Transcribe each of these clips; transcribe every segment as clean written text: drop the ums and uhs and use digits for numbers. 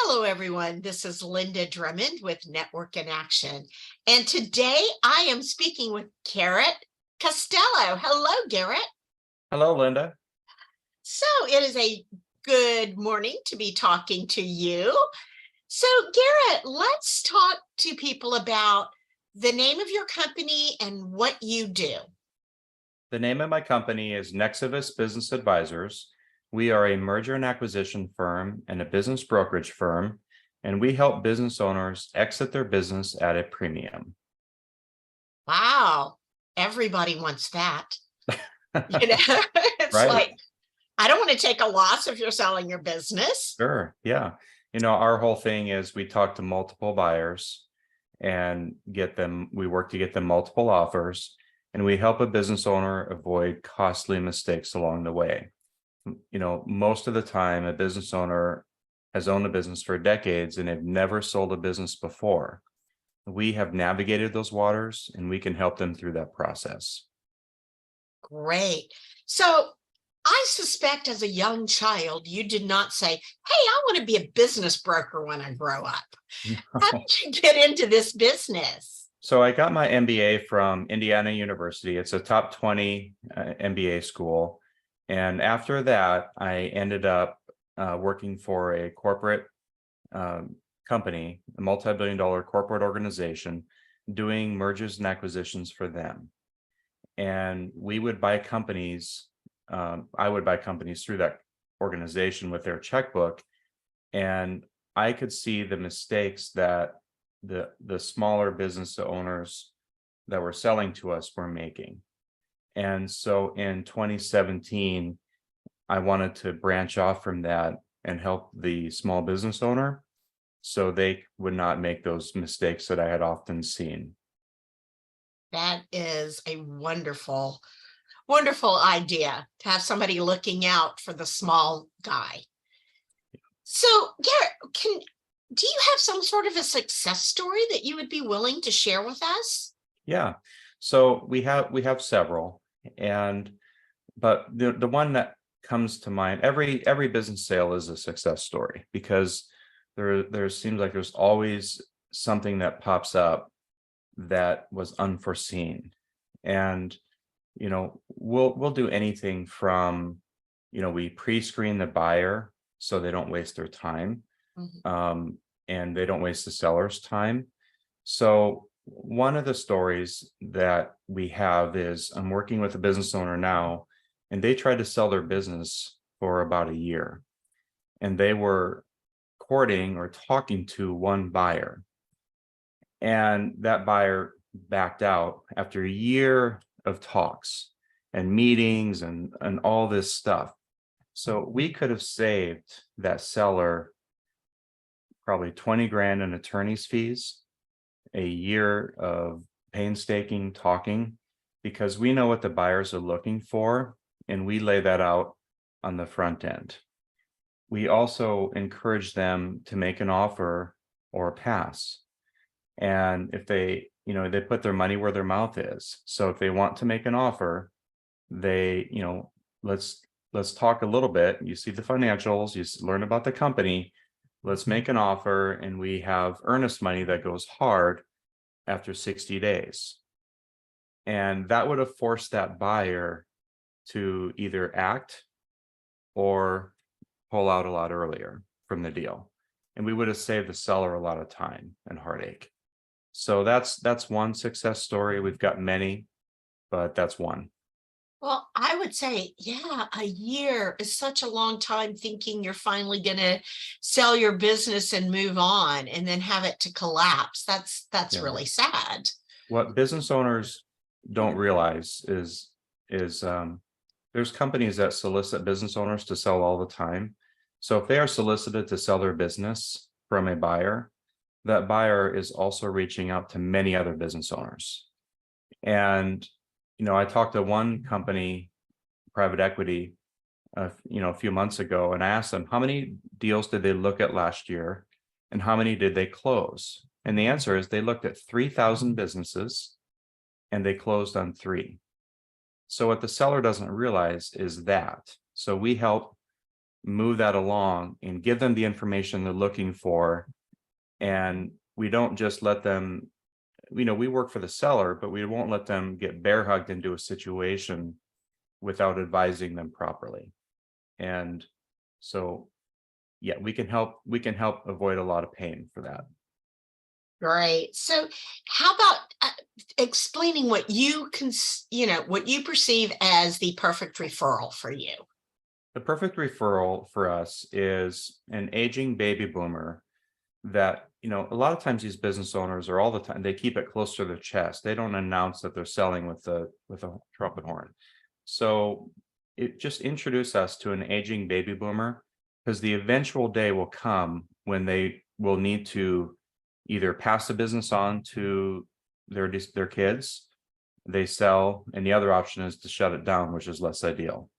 Hello, everyone. This is Linda Drummond with Network in Action. And today I am speaking with Garrett Costello. Hello, Garrett. Hello, Linda. So it is a good morning to be talking to you. So, Garrett, let's talk to people about the name of your company and what you do. The name of my company is Nexivus Business Advisors. We are a merger and acquisition firm and a business brokerage firm, and we help business owners exit their business at a premium. Wow, everybody wants that. It's Right? like, I don't want to take a loss if you're selling your business. Sure. Yeah. Our whole thing is we talk to multiple buyers and we work to get them multiple offers, and we help a business owner avoid costly mistakes along the way. Most of the time, a business owner has owned a business for decades and they've never sold a business before. We have navigated those waters and we can help them through that process. Great. So I suspect as a young child, you did not say, hey, I want to be a business broker when I grow up. How did you get into this business? So I got my MBA from Indiana University. It's a top 20 MBA school. And after that, I ended up working for a corporate company, a multi-billion-dollar corporate organization, doing mergers and acquisitions for them. And we would buy companies. I would buy companies through that organization with their checkbook, and I could see the mistakes that the smaller business owners that were selling to us were making. And so in 2017, I wanted to branch off from that and help the small business owner so they would not make those mistakes that I had often seen. That is a wonderful, wonderful idea to have somebody looking out for the small guy. So, Garrett, do you have some sort of a success story that you would be willing to share with us? Yeah. So we have several, but the one that comes to mind, every business sale is a success story, because there seems like there's always something that pops up that was unforeseen. And we'll do anything from we pre-screen the buyer so they don't waste their time. Mhm. And they don't waste the seller's time. So one of the stories that we have is, I'm working with a business owner now, and they tried to sell their business for about a year. And they were courting or talking to one buyer. And that buyer backed out after a year of talks and meetings and all this stuff. So we could have saved that seller probably 20 grand in attorney's fees, a year of painstaking talking, because we know what the buyers are looking for, and we lay that out on the front end. We also encourage them to make an offer or pass. And if they put their money where their mouth is. So if they want to make an offer, let's talk a little bit. You see the financials, you learn about the company. Let's make an offer, and we have earnest money that goes hard after 60 days. And that would have forced that buyer to either act or pull out a lot earlier from the deal. And we would have saved the seller a lot of time and heartache. So that's one success story. We've got many, but that's one. Well, I would say, yeah, a year is such a long time thinking you're finally going to sell your business and move on, and then have it to collapse. That's Yeah. really sad. What business owners don't realize is there's companies that solicit business owners to sell all the time. So if they are solicited to sell their business from a buyer, that buyer is also reaching out to many other business owners. And I talked to one company, private equity, a few months ago, and I asked them, how many deals did they look at last year and how many did they close? And the answer is they looked at 3,000 businesses and they closed on 3. So what the seller doesn't realize is that. So we help move that along and give them the information they're looking for. And we don't just let them, we work for the seller, but we won't let them get bear hugged into a situation without advising them properly. And so, yeah, we can help avoid a lot of pain for that. Great. So how about explaining what you what you perceive as the perfect referral for you? The perfect referral for us is an aging baby boomer that, a lot of times these business owners are all the time, they keep it close to their chest. They don't announce that they're selling with a trumpet horn. So it just introduce us to an aging baby boomer, because the eventual day will come when they will need to either pass the business on to their kids, they sell, and the other option is to shut it down, which is less ideal.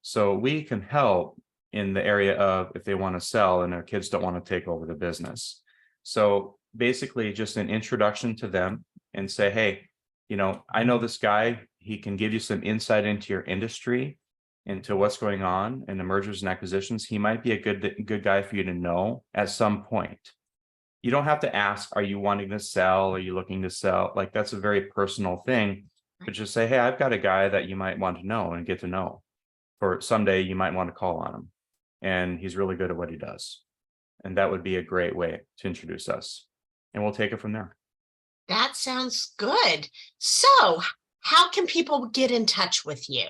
So we can help in the area of if they want to sell and their kids don't want to take over the business. So basically just an introduction to them and say, hey, I know this guy, he can give you some insight into your industry, into what's going on in the mergers and acquisitions. He might be a good guy for you to know at some point. You don't have to ask, are you wanting to sell? Are you looking to sell? Like, that's a very personal thing, but just say, hey, I've got a guy that you might want to know and get to know. For someday you might want to call on him, and he's really good at what he does. And that would be a great way to introduce us, and we'll take it from there. That sounds good. So how can people get in touch with you?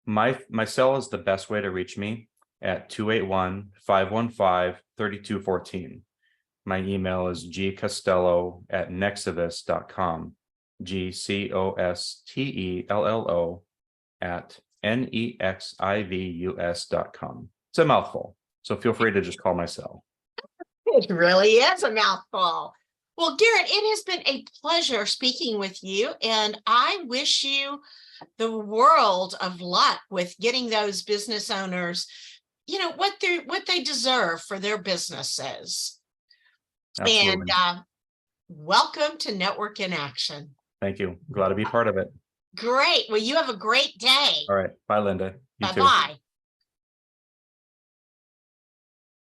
My cell is the best way to reach me at 281-515-3214. My email is gcostello@nexivus.com, GCOSTELLO @NEXIVUS.com. It's a mouthful, so feel free to just call my cell. It really is a mouthful. Well, Garrett, it has been a pleasure speaking with you, and I wish you the world of luck with getting those business owners, what they deserve for their businesses. Absolutely. And welcome to Network in Action. Thank you. Glad to be part of it. Great. Well, you have a great day. All right. Bye, Linda. You too. Bye-bye.